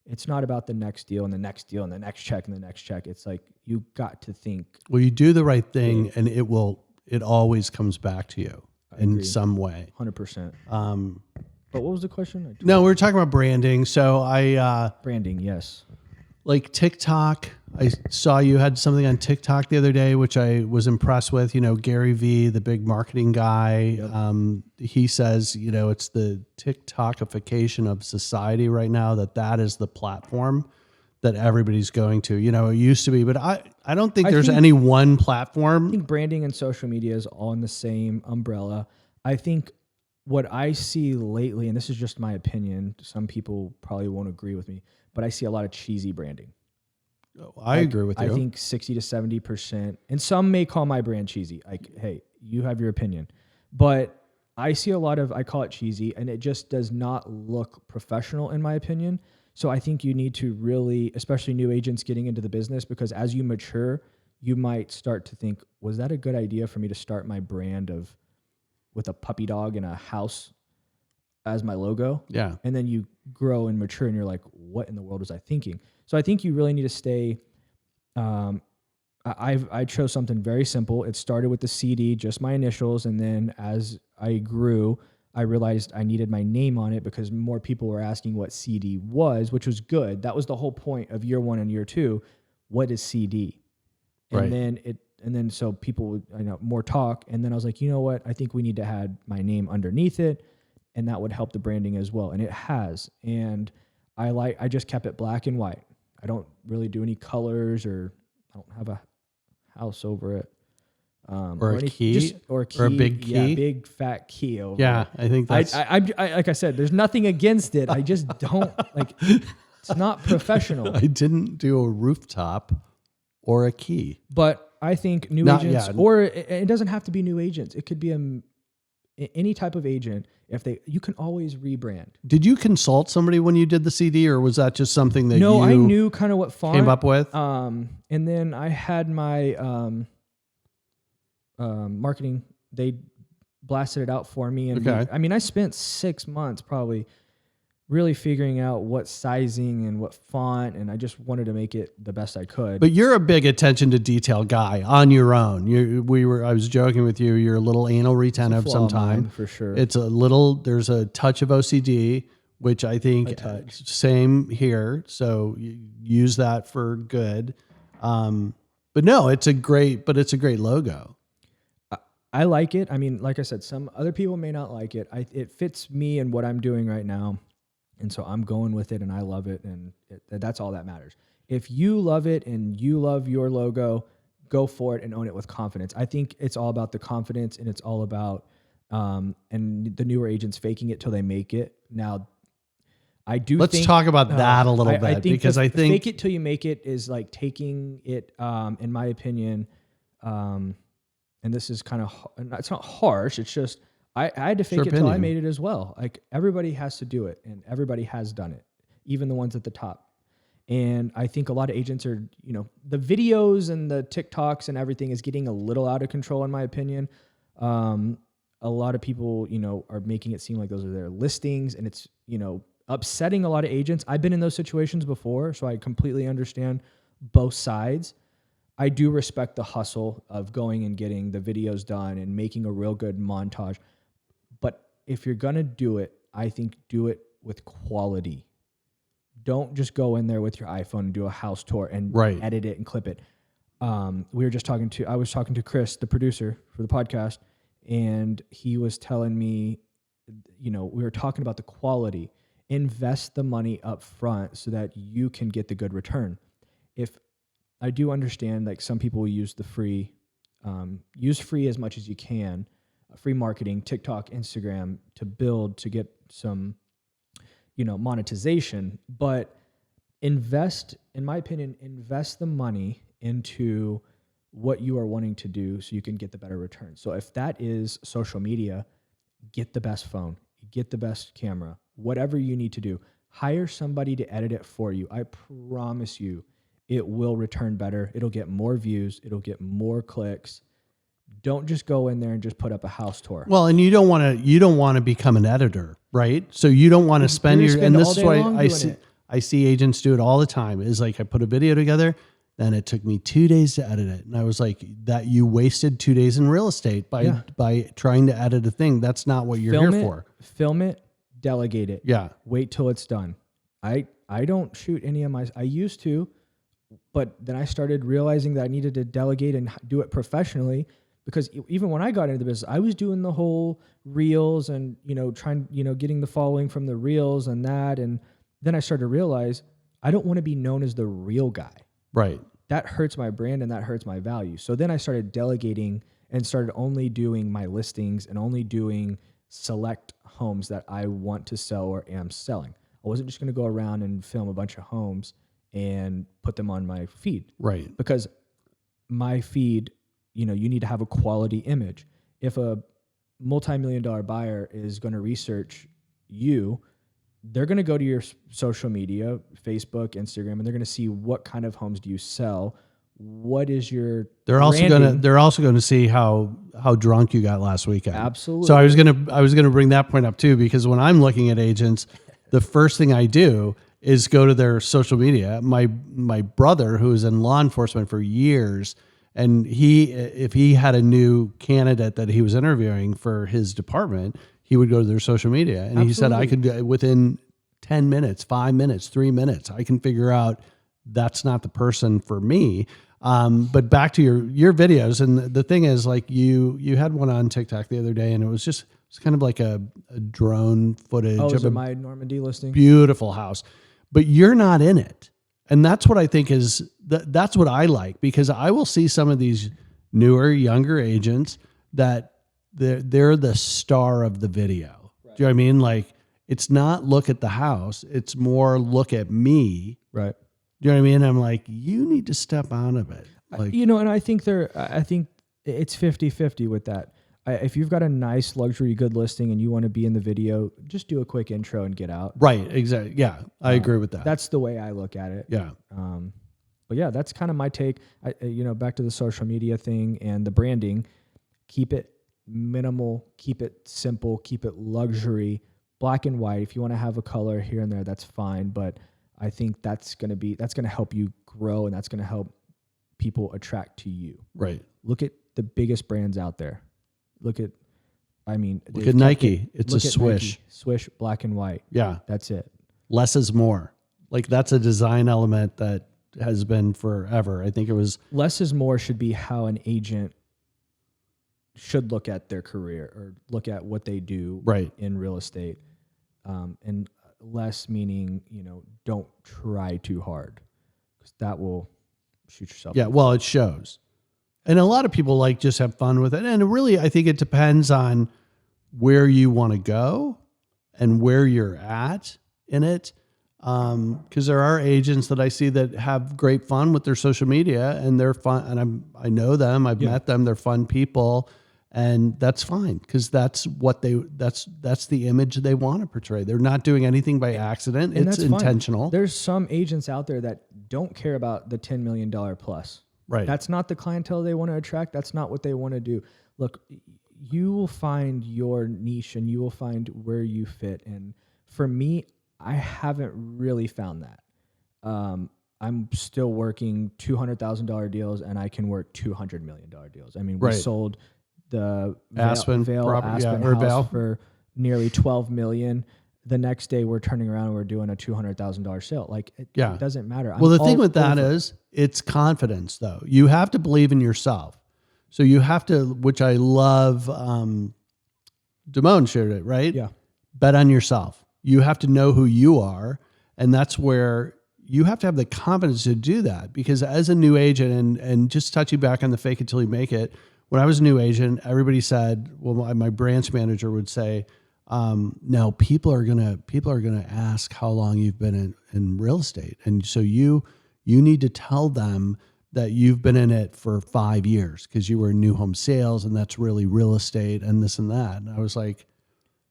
It's not about the next deal and the next deal and the next check and the next check. It's like you got to think. Well, you do the right thing, and it always comes back to you in agree. some way. 100%. But what was the question? No, we were talking about branding. So Branding, yes. like TikTok. I saw you had something on TikTok the other day, which I was impressed with. Gary Vee, the big marketing guy. Yep. He says, it's the TikTokification of society right now, that is the platform that everybody's going to. It used to be, but I don't think there's any one platform. I think branding and social media is all in the same umbrella. I think what I see lately, and this is just my opinion, some people probably won't agree with me, but I see a lot of cheesy branding. I agree with you. I think 60 to 70%, and some may call my brand cheesy. Like, hey, you have your opinion, but I see a lot of, I call it cheesy, and it just does not look professional in my opinion. So I think you need to really, especially new agents getting into the business, because as you mature, you might start to think, was that a good idea for me to start my brand of with a puppy dog in a house as my logo? Yeah. And then you grow and mature and you're like, what in the world was I thinking? So I think you really need to stay. I chose something very simple. It started with the CD, just my initials. And then as I grew, I realized I needed my name on it because more people were asking what CD was, which was good. That was the whole point of year 1 and year 2. What is CD? Right. And then so people would, more talk. And then I was like, you know what? I think we need to have my name underneath it, and that would help the branding as well. And it has. And I just kept it black and white. I don't really do any colors, or I don't have a house over it. Or a key, or a key, or a big key. Yeah, big fat key over it. Yeah, I think that's. I like I said, there's nothing against it. I just don't like. It's not professional. I didn't do a rooftop or a key. But I think new agents, or it doesn't have to be new agents. It could be any type of agent. You can always rebrand. Did you consult somebody when you did the CD, or was that just something that No, you I knew kind of what font came up with? And then I had my marketing. They blasted it out for me, and I spent 6 months probably really figuring out what sizing and what font, and I just wanted to make it the best I could. But you're a big attention to detail guy on your own. I was joking with you. You're a little anal retentive sometimes. For sure. There's a touch of OCD, which I think same here. So you use that for good. But no, it's a great logo. I like it. I mean, like I said, some other people may not like it. It fits me and what I'm doing right now. And so I'm going with it, and I love it, and that's all that matters. If you love it and you love your logo, go for it and own it with confidence. I think it's all about the confidence, and it's all about and the newer agents faking it till they make it. Now, Let's talk about that a little bit, because I think fake it till you make it is like taking it, in my opinion, and this is kind of, it's not harsh. It's just, I had to fake it till I made it as well. Like, everybody has to do it, and everybody has done it, even the ones at the top. And I think a lot of agents are, the videos and the TikToks and everything is getting a little out of control, in my opinion. A lot of people, are making it seem like those are their listings, and it's, upsetting a lot of agents. I've been in those situations before, so I completely understand both sides. I do respect the hustle of going and getting the videos done and making a real good montage. But if you're going to do it, I think do it with quality. Don't just go in there with your iPhone and do a house tour and edit it and clip it. I was talking to Chris, the producer for the podcast, and he was telling me, we were talking about the quality. Invest the money up front so that you can get the good return. If I do understand, like, some people use the free, use free as much as you can, free marketing, TikTok, Instagram, to get some, monetization, but invest the money into what you are wanting to do so you can get the better return. So if that is social media, get the best phone, get the best camera, whatever you need to do. Hire somebody to edit it for you. I promise you it will return better. It'll get more views. It'll get more clicks. Don't just go in there and just put up a house tour. Well, and you don't want to become an editor, right? So you don't want to spend and this is why I see agents do it all the time. Is like, I put a video together, then it took me 2 days to edit it. And I was like, that you wasted 2 days in real estate by trying to edit a thing. That's not what you're here for. Film it, delegate it. Yeah. Wait till it's done. I don't shoot any of I used to, but then I started realizing that I needed to delegate and do it professionally, because even when I got into the business, I was doing the whole reels and, getting the following from the reels and that. And then I started to realize I don't want to be known as the real guy. Right. That hurts my brand and that hurts my value. So then I started delegating and started only doing my listings and only doing select homes that I want to sell or am selling. I wasn't just going to go around and film a bunch of homes and put them on my feed. Right. Because my feed, you need to have a quality image. If a multi-million-dollar buyer is going to research you, they're going to go to your social media, Facebook, Instagram, and they're going to see what kind of homes do you sell. What is your They're also going to see how drunk you got last weekend. Absolutely. So I was going to bring that point up too, because when I'm looking at agents, the first thing I do is go to their social media. My brother, who was in law enforcement for years, and if he had a new candidate that he was interviewing for his department, he would go to their social media. And He said, I could, within 10 minutes, 5 minutes, 3 minutes, I can figure out that's not the person for me. But back to your videos. And the thing is, like, you had one on TikTok the other day, and it's kind of like a drone footage of my Normandy listing. Beautiful house, but you're not in it. And that's what I think that's what I like, because I will see some of these newer, younger agents that they're the star of the video. Right. Do you know what I mean? Like, it's not look at the house. It's more look at me. Right. Do you know what I mean? I'm like, you need to step out of it. Like, and I think it's 50-50 with that. If you've got a nice luxury good listing and you want to be in the video, just do a quick intro and get out. Right. Exactly. Yeah. I agree with that. That's the way I look at it. Yeah. But yeah, that's kind of my take. Back to the social media thing and the branding, keep it minimal, keep it simple, keep it luxury, black and white. If you want to have a color here and there, that's fine. But I think that's going to help you grow, and that's going to help people attract to you. Right. Look at the biggest brands out there. Look at Nike. It's a Swish. Nike. Swish, black and white. Yeah. That's it. Less is more. Like, that's a design element that has been forever. I think it was. Less is more should be how an agent should look at their career or look at what they do in real estate. And less meaning, don't try too hard, because that will shoot yourself. Yeah. Well, it shows. And a lot of people just have fun with it. And really, I think it depends on where you want to go and where you're at in it. Because there are agents that I see that have great fun with their social media, and they're fun. And I know them. I've met them. They're fun people, and that's fine, because that's the image they want to portray. They're not doing anything by accident. And it's intentional. There's some agents out there that don't care about the $10 million plus. Right. That's not the clientele they want to attract. That's not what they want to do. Look, you will find your niche and you will find where you fit. And for me, I haven't really found that. I'm still working $200,000 deals, and I can work $200 million deals. I mean, we sold the Aspen house for nearly $12 million. The next day we're turning around and we're doing a $200,000 sale. Like, it doesn't matter. Well, the thing with that is it's confidence, though. You have to believe in yourself. So you have to, which I love. Damone shared it, right? Yeah. Bet on yourself. You have to know who you are. And that's where you have to have the confidence to do that, because as a new agent, and just touching back on the fake until you make it, when I was a new agent, everybody said, well, my branch manager would say, no, people are gonna ask how long you've been in real estate, and so you need to tell them that you've been in it for 5 years, because you were in new home sales, and that's really real estate and this and that. And I was like,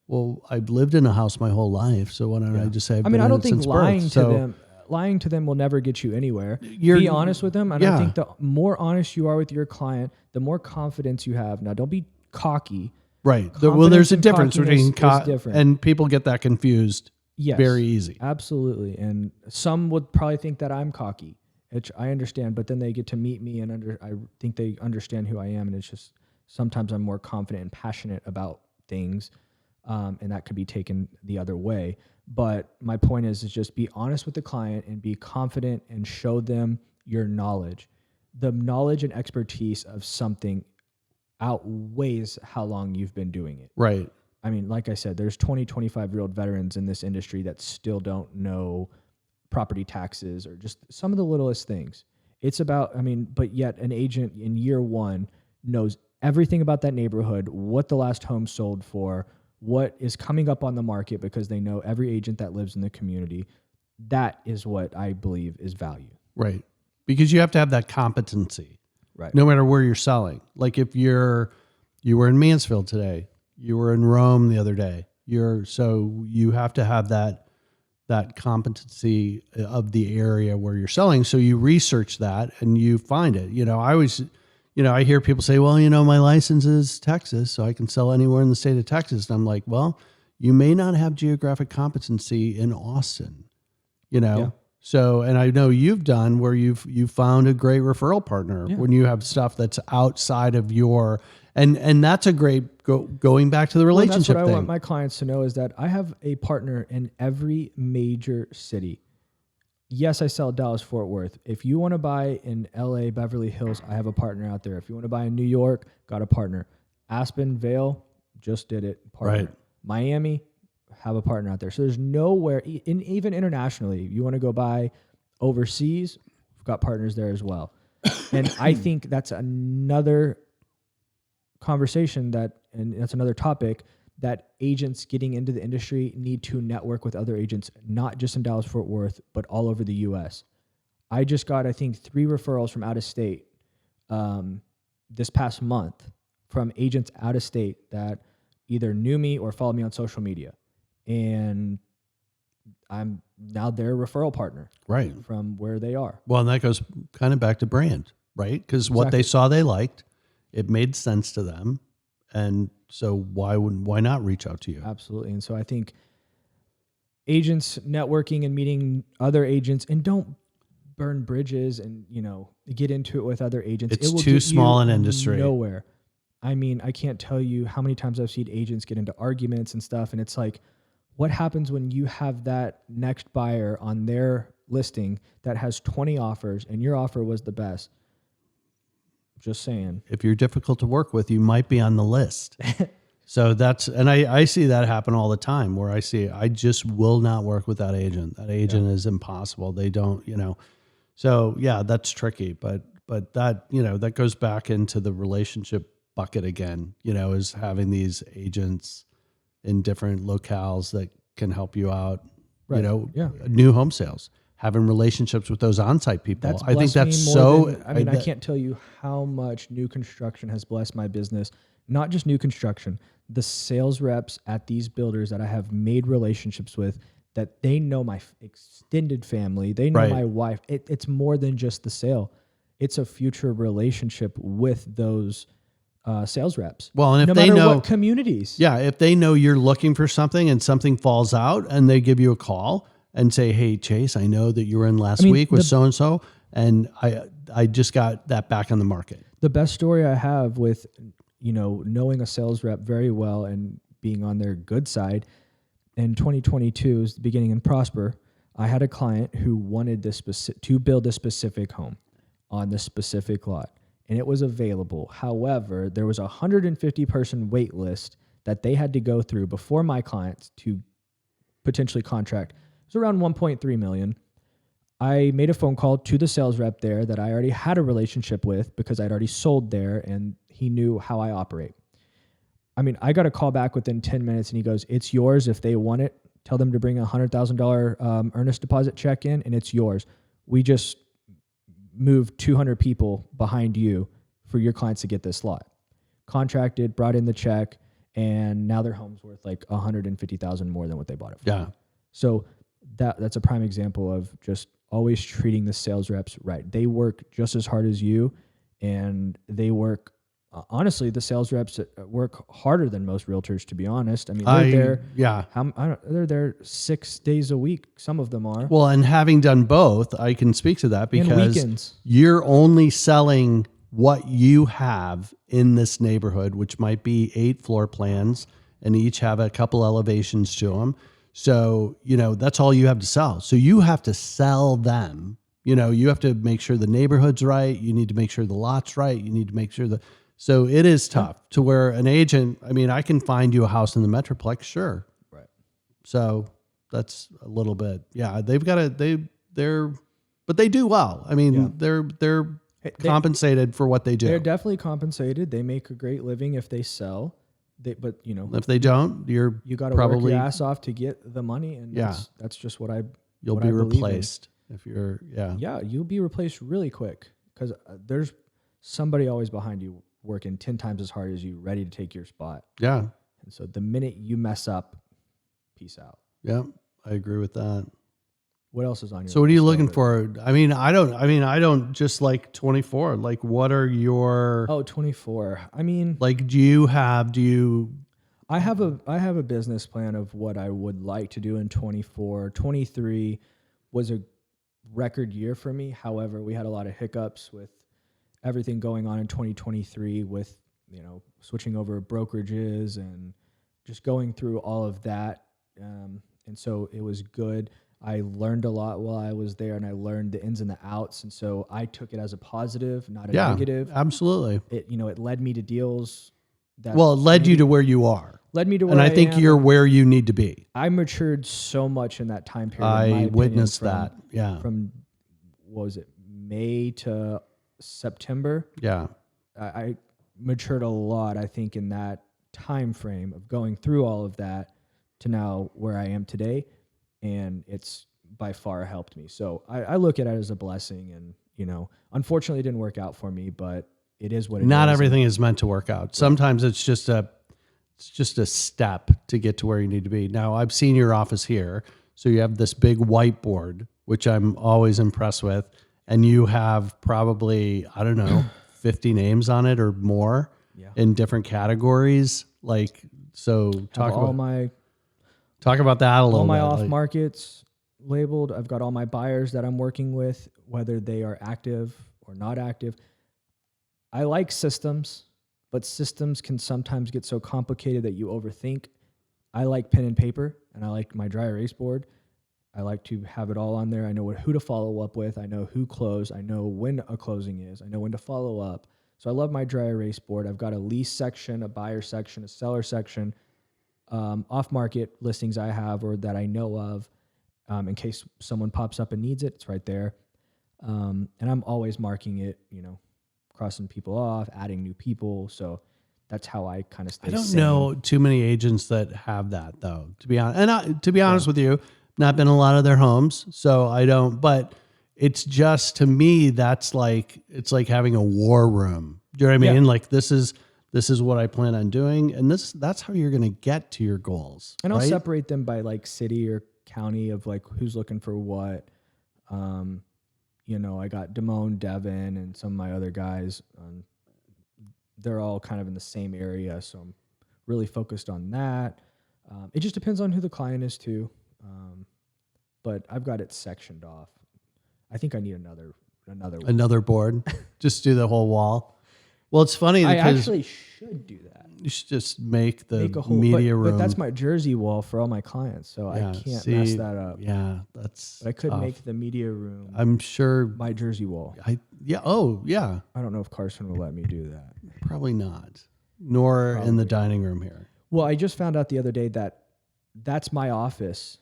well, I've lived in a house my whole life, so why don't I just say I've been I in don't it think since lying birth? lying to them will never get you anywhere. Be honest with them, and I think the more honest you are with your client, the more confidence you have. Now, don't be cocky. Right. Well, there's a difference between and people get that confused. Yes, very easy. Absolutely. And some would probably think that I'm cocky, which I understand, but then they get to meet me and I think they understand who I am. And it's just, sometimes I'm more confident and passionate about things. And that could be taken the other way. But my point is just be honest with the client and be confident and show them your knowledge. The knowledge and expertise of something outweighs how long you've been doing it. Right. I mean, like I said, there's 20, 25-year-old veterans in this industry that still don't know property taxes or just some of the littlest things. It's about, but yet an agent in year one knows everything about that neighborhood, what the last home sold for, what is coming up on the market, because they know every agent that lives in the community. that is what I believe is value. Right. Because you have to have that competency, Right. no matter where you're selling. Like if you were in Mansfield today, you were in Rome the other day, so you have to have that competency of the area where you're selling. So you research that and you find it. I hear people say, well, my license is Texas, so I can sell anywhere in the state of Texas. And I'm like, well, you may not have geographic competency in Austin, Yeah. So, and I know you've done where you've found a great referral partner Yeah. when you have stuff that's outside of your, and that's a great going back to the Well, relationship that's what I want thing. my clients to know is that I have a partner in every major city. Yes, I sell Dallas Fort Worth. If you want to buy in LA, Beverly Hills, I have a partner out there. If you want to buy in New York, got a partner. Aspen, Vale, just did it, partner. Right. Miami, have a partner out there. So there's nowhere, even internationally, you want to go buy overseas, we've got partners there as well. And I think that's another conversation and that's another topic that agents getting into the industry need to network with other agents, not just in Dallas Fort Worth, but all over the US. I just got, I think, 3 referrals from out of state this past month from agents out of state that either knew me or followed me on social media. And I'm now their referral partner Right. from where they are. Well, and that goes kind of back to brand, right? Because what they Exactly. saw they liked, it made sense to them. And so why not reach out to you? Absolutely. And so I think agents networking and meeting other agents, and don't burn bridges and, get into it with other agents. It's It will too get small you an industry. Nowhere. I mean, I can't tell you how many times I've seen agents get into arguments and stuff. And it's like, what happens when you have that next buyer on their listing that has 20 offers and your offer was the best? Just saying. If you're difficult to work with, you might be on the list. So and I see that happen all the time where I just will not work with that agent. That agent is impossible. They don't, so yeah, that's tricky, but that, that goes back into the relationship bucket again, is having these agents in different locales that can help you out, Right. Yeah. new home sales, having relationships with those on-site people. That's I think blessed that's me so, more than, I can't tell you how much new construction has blessed my business. Not just new construction, the sales reps at these builders that I have made relationships with, that they know my extended family, they know Right. my wife. It's more than just the sale. It's a future relationship with those sales reps. Well, and if no they matter know what communities. Yeah, if they know you're looking for something and something falls out and they give you a call and say, "Hey, Chase, I know that you were in last week with so-and-so, and I just got that back on the market." The best story I have with, knowing a sales rep very well and being on their good side, in 2022 is the beginning in Prosper. I had a client who wanted to build a specific home on this specific lot, and it was available. However, there was a 150 person wait list that they had to go through before my clients to potentially contract. It was around 1.3 million. I made a phone call to the sales rep there that I already had a relationship with because I'd already sold there and he knew how I operate. I mean, I got a call back within 10 minutes and he goes, "It's yours if they want it. Tell them to bring a $100,000 earnest deposit check in and it's yours. We just moved 200 people behind you for your clients to get this lot." Contracted, brought in the check, and now their home's worth like $150,000 more than what they bought it for. Yeah. So that's a prime example of just always treating the sales reps right. They work just as hard as you, and they work. Honestly, the sales reps work harder than most realtors. To be honest, I mean they're there. Yeah. They're there 6 days a week. Some of them are. Well, and having done both, I can speak to that And because weekends. you're only selling what you have in this neighborhood, which might be 8 floor plans and each have a couple elevations to them. So, that's all you have to sell. So you have to sell them. You have to make sure the neighborhood's right. You need to make sure the lot's right. You need to make sure so it is tough to where an agent, I mean, I can find you a house in the Metroplex, sure. Right. So that's a little bit, yeah, they've got but they do well. I mean, they're compensated for what they do. They're definitely compensated. They make a great living if they sell. But If they don't, you got to work probably your ass off to get the money, and Yeah. that's just what I You'll what be I believe in. replaced if you're, Yeah, you'll be replaced really quick because there's somebody always behind you working 10 times as hard as you, ready to take your spot. Yeah. And so the minute you mess up, peace out. Yeah. I agree with that. What else is on your So what are you list looking over- for? I don't just like 24. Like what are your, Oh, 24. I mean, like, do you, I have a business plan of what I would like to do in 24. 23 was a record year for me. However, we had a lot of hiccups with everything going on in 2023 with, switching over brokerages and just going through all of that. And so it was good. I learned a lot while I was there, and I learned the ins and the outs. And so I took it as a positive, not a negative. absolutely. It led me to deals that Well, it led you to where you are. led me to where And I think am. you're where you need to be. I matured so much in that time period. in my I opinion, witnessed from- that. Yeah. From, what was it, May to September? Yeah. I matured a lot, I think, in that time frame of going through all of that to now where I am today. And it's by far helped me. So I look at it as a blessing. And, unfortunately it didn't work out for me, but it is what it is. Not everything is meant to work out. Sometimes it's just a step to get to where you need to be. Now, I've seen your office here. So you have this big whiteboard, which I'm always impressed with. And you have probably, I don't know, 50 names on it or more in different categories. Like, so talk about that a little bit. All my off markets labeled. I've got all my buyers that I'm working with, whether they are active or not active. I like systems, but systems can sometimes get so complicated that you overthink. I like pen and paper, and I like my dry erase board. I like to have it all on there. I know who to follow up with. I know who closed. I know when a closing is. I know when to follow up. So I love my dry erase board. I've got a lease section, a buyer section, a seller section, off-market listings I have or that I know of. In case someone pops up and needs it, it's right there. And I'm always marking it, crossing people off, adding new people. So that's how I kind of stay I don't sane. know too many agents that have that, though, to be honest. And to be honest with you, not been in a lot of their homes, so I don't. But it's just, to me, it's like having a war room. Do you know what I mean? Like this is what I plan on doing, and that's how you're going to get to your goals. And I'll right? separate them by like city or county of like who's looking for what. I got Damone, Devin, and some of my other guys. They're all kind of in the same area, so I'm really focused on that. It just depends on who the client is too. But I've got it sectioned off. I think I need another one. Another board. Just do the whole wall. Well, it's funny I because actually should do that. you should just make the Make a whole media room. But that's my jersey wall for all my clients, so I can't mess that up. Yeah, that's. But I could tough. make the media room I'm sure. my jersey wall. Oh, yeah. I don't know if Carson will let me do that. Probably not. Nor in the dining room here. Well, I just found out the other day that that's my office,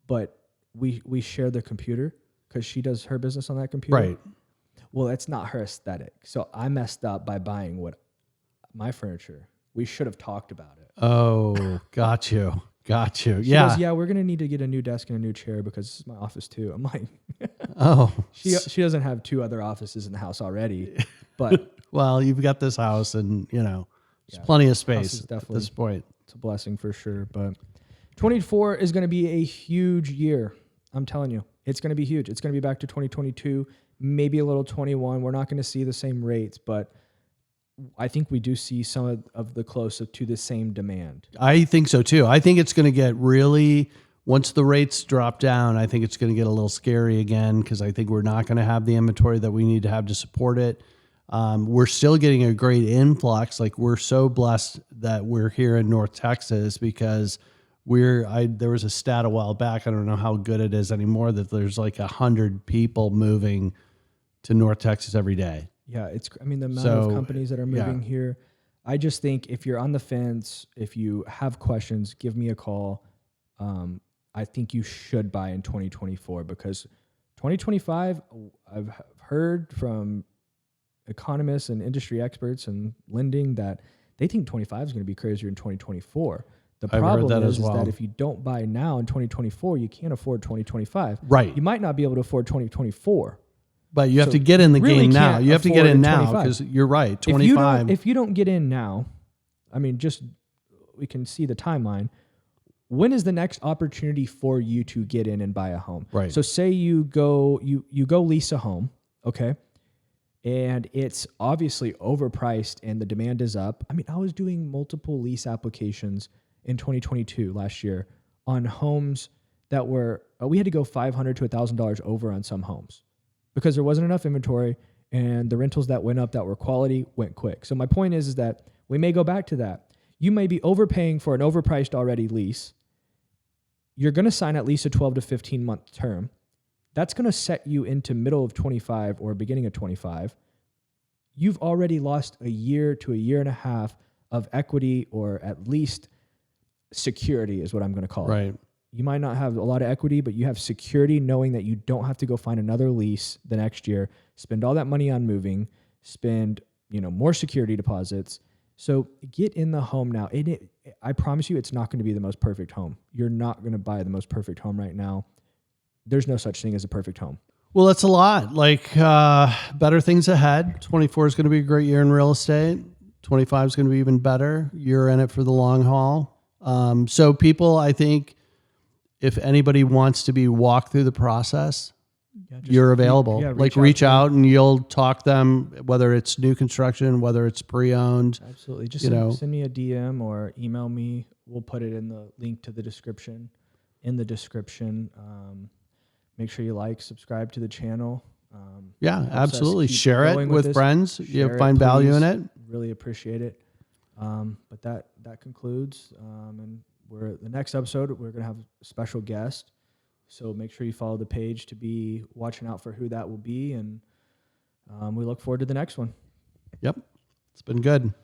but we share the computer because she does her business on that computer. Right. Well, that's not her aesthetic. So I messed up by buying my furniture. We should have talked about it. Oh, got you. She goes, yeah, we're gonna need to get a new desk and a new chair because this is my office too. I'm like, Oh. she doesn't have two other offices in the house already, but Well, you've got this house, and there's plenty of space is at definitely- this point. it's a blessing for sure. But 24 is going to be a huge year. I'm telling you, it's going to be huge. It's going to be back to 2022, maybe a little 21. We're not going to see the same rates, but I think we do see some of the close to the same demand. I think so too. I think it's going to get really, once the rates drop down, I think it's going to get a little scary again because I think we're not going to have the inventory that we need to have to support it. We're still getting a great influx. Like we're so blessed that we're here in North Texas because there was a stat a while back. I don't know how good it is anymore that there's like 100 people moving to North Texas every day. Yeah, the amount of companies that are moving here. I just think if you're on the fence, if you have questions, give me a call. I think you should buy in 2024 because 2025, I've heard from economists and industry experts and lending that they think 25 is going to be crazier in 2024. The I've heard problem that is, as well. is that if you don't buy now in 2024, you can't afford 2025. Right. You might not be able to afford 2024. But you have So to get in the really game now. can't You have to get afford in in now 25. because you're right. 25. If you don't get in now, I mean, just we can see the timeline. When is the next opportunity for you to get in and buy a home? Right. So say you go lease a home, okay? And it's obviously overpriced and the demand is up. I mean, I was doing multiple lease applications in 2022 last year on homes that were we had to go $500 to $1,000 over on some homes because there wasn't enough inventory and the rentals that went up that were quality went quick. So my point is that we may go back to that. You may be overpaying for an overpriced already lease. You're going to sign at least a 12 to 15 month term. That's going to set you into middle of 25 or beginning of 25. You've already lost a year to a year and a half of equity, or at least security is what I'm going to call it. Right. You might not have a lot of equity, but you have security knowing that you don't have to go find another lease the next year, spend all that money on moving, spend, more security deposits. So get in the home now. I promise you, it's not going to be the most perfect home. You're not going to buy the most perfect home right now. There's no such thing as a perfect home. Well, that's a lot. Like better things ahead. 24 is going to be a great year in real estate. 25 is going to be even better. You're in it for the long haul. So people, I think, if anybody wants to be walked through the process, you're available. Reach out and you'll talk them, whether it's new construction, whether it's pre-owned. Absolutely. Just send me a DM or email me. We'll put it in the link to the description. Make sure you subscribe to the channel. Absolutely. Share it with friends. You find value in it. Really appreciate it. But that concludes. And the next episode, we're going to have a special guest. So make sure you follow the page to be watching out for who that will be. And we look forward to the next one. Yep. It's been good.